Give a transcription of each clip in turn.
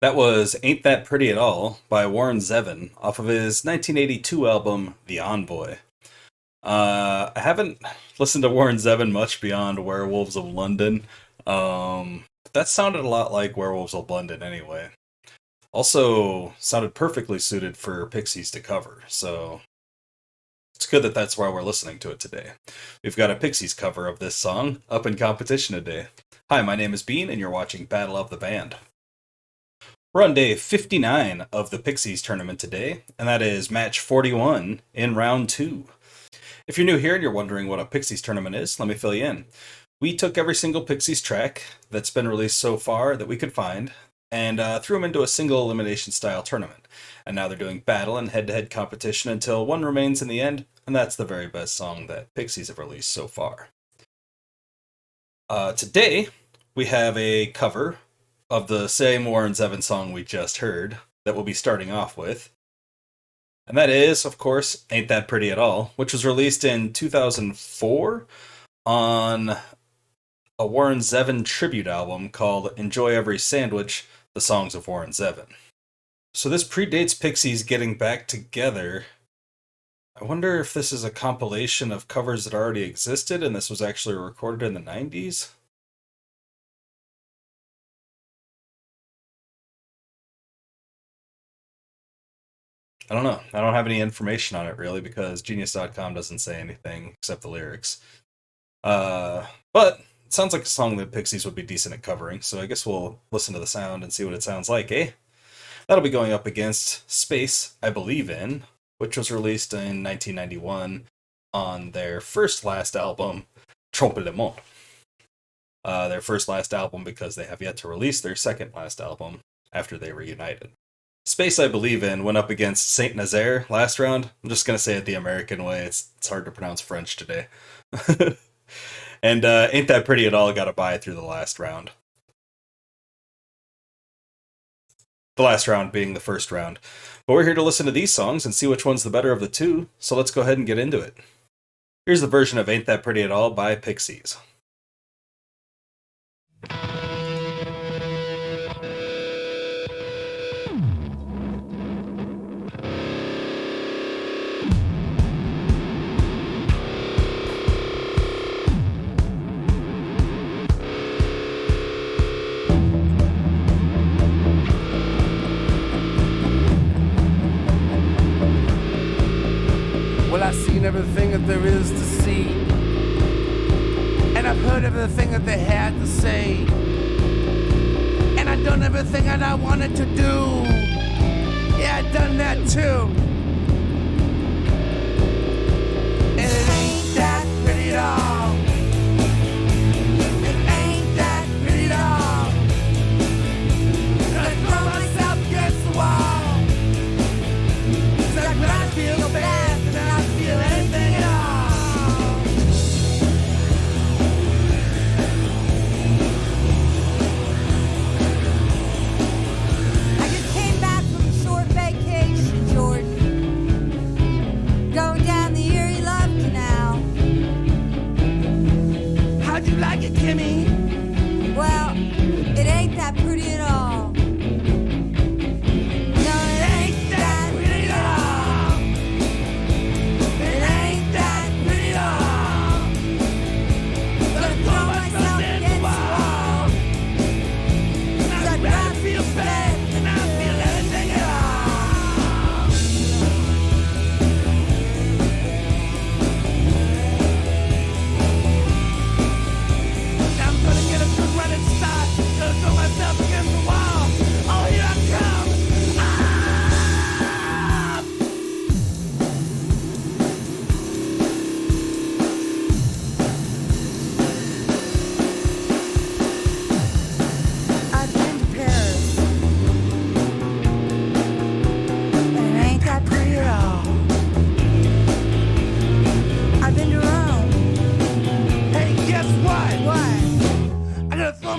That was Ain't That Pretty at All by Warren Zevon off of his 1982 album, The Envoy. I haven't listened to Warren Zevon much beyond Werewolves of London. But that sounded a lot like Werewolves of London anyway. Also, sounded perfectly suited for Pixies to cover, so it's good that that's why we're listening to it today. We've got a Pixies cover of this song up in competition today. Hi, my name is Bean, and you're watching Battle of the Band. We're on day 59 of the Pixies tournament today, and that is match 41 in round 2. If you're new here and you're wondering what a Pixies tournament is, let me fill you in. We took every single Pixies track that's been released so far that we could find, and threw them into a single elimination style tournament. And now they're doing battle and head-to-head competition until one remains in the end, and that's the very best song that Pixies have released so far. Today, we have a cover of the same Warren Zevon song we just heard that we'll be starting off with. And that is, of course, Ain't That Pretty at All, which was released in 2004 on a Warren Zevon tribute album called Enjoy Every Sandwich, The Songs of Warren Zevon. So this predates Pixies getting back together. I wonder if this is a compilation of covers that already existed and this was actually recorded in the 90s? I don't know. I don't have any information on it really because Genius.com doesn't say anything except the lyrics. But it sounds like a song that Pixies would be decent at covering, so I guess we'll listen to the sound and see what it sounds like, eh? That'll be going up against Space, I Believe In, which was released in 1991 on their first last album, Trompe le Monde. Their first last album because they have yet to release their second last album after they reunited. Space I Believe In went up against Saint Nazaire last round. I'm just going to say it the American way. It's hard to pronounce French today. And Ain't That Pretty at All got a bye through the last round. The last round being the first round. But we're here to listen to these songs and see which one's the better of the two, so let's go ahead and get into it. Here's the version of Ain't That Pretty at All by Pixies. Well, I've seen everything that there is to see, and I've heard everything that they had to say, and I've done everything that I wanted to do. Yeah, I've done that too. And it ain't that pretty at all. It ain't that pretty at all. And I throw myself against the wall. It's like when I feel bad. Anything at all. I just came back from a short vacation, Jordan. Going down the Erie Love Canal. How'd you like it, Kimmy? Well, it ain't that pretty at all.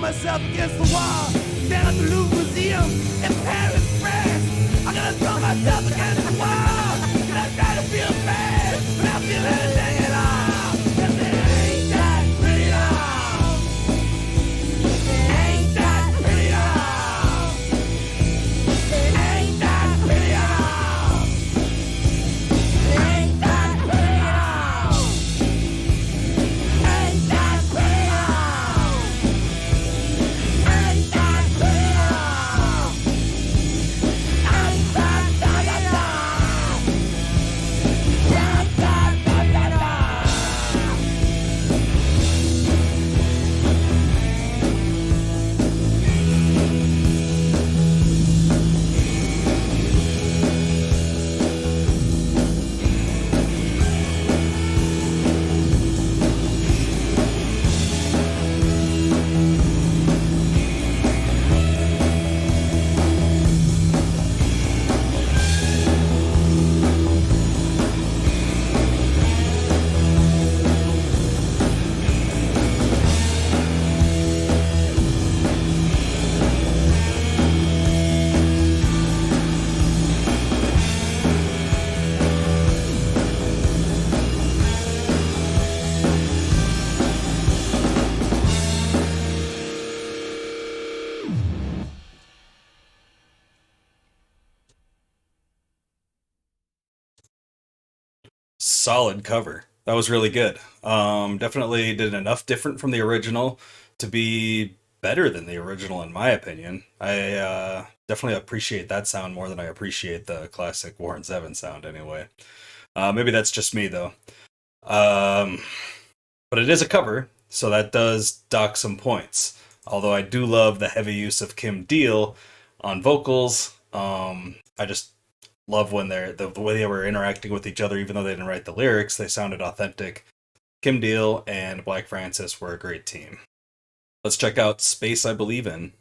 Myself against the wall, down at the Louvre Museum in Paris, France. I'm gonna throw myself against the wall, and I try to feel bad, but I feel anything at all. 'Cause it ain't that pretty at all. It ain't that pretty at all. solid cover. That was really good. Definitely did enough different from the original to be better than the original, in my opinion. I definitely appreciate that sound more than I appreciate the classic Warren Zevon sound, anyway. Maybe that's just me, though. Um, but it is a cover, so that does dock some points. Although I do love the heavy use of Kim Deal on vocals. I just love when the way they were interacting with each other, even though they didn't write the lyrics, they sounded authentic. Kim Deal and Black Francis were a great team. Let's check out Space I Believe In.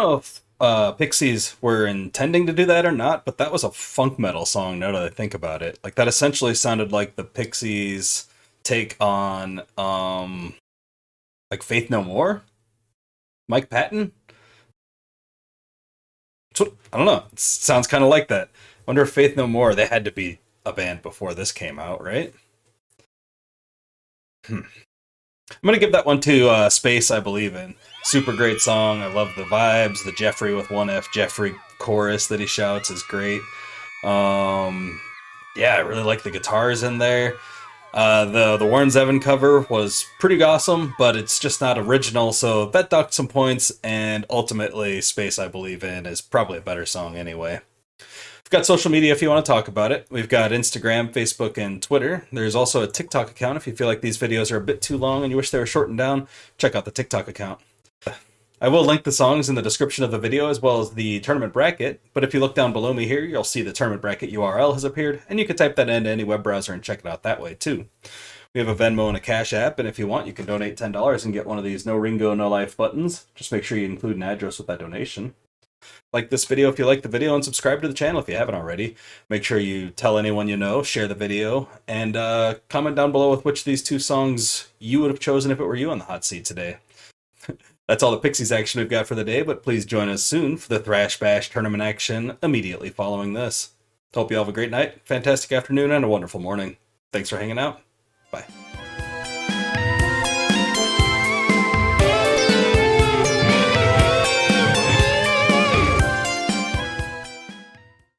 know if Pixies were intending to do that or not, but that was a funk metal song now that I think about it. Like that essentially sounded like the Pixies take on like Faith No More, Mike Patton. I don't know. It sounds kind of like that. Wonder if Faith No More, they had to be a band before this came out, right? I'm gonna give that one to Space I Believe In. Super great song. I love the vibes. The Jeffrey with one F Jeffrey chorus that he shouts is great. Yeah, I really like the guitars in there. The Warren Zevon cover was pretty awesome, but it's just not original, so that docked some points, and ultimately Space I Believe In is probably a better song anyway. We've got social media if you want to talk about it. We've got Instagram, Facebook, and Twitter. There's also a TikTok account if you feel like these videos are a bit too long and you wish they were shortened down. Check out the TikTok account. I will link the songs in the description of the video as well as the tournament bracket, but if you look down below me here, you'll see the tournament bracket URL has appeared, and you can type that into any web browser and check it out that way too. We have a Venmo and a Cash App, and if you want, you can donate $10 and get one of these No Ringo, No Life buttons. Just make sure you include an address with that donation. Like this video if you like the video, and subscribe to the channel if you haven't already. Make sure you tell anyone you know, share the video, and comment down below with which of these two songs you would have chosen if it were you on the hot seat today. That's all the Pixies action we've got for the day, but please join us soon for the Thrash Bash tournament action immediately following this. Hope you all have a great night, fantastic afternoon, and a wonderful morning. Thanks for hanging out. Bye.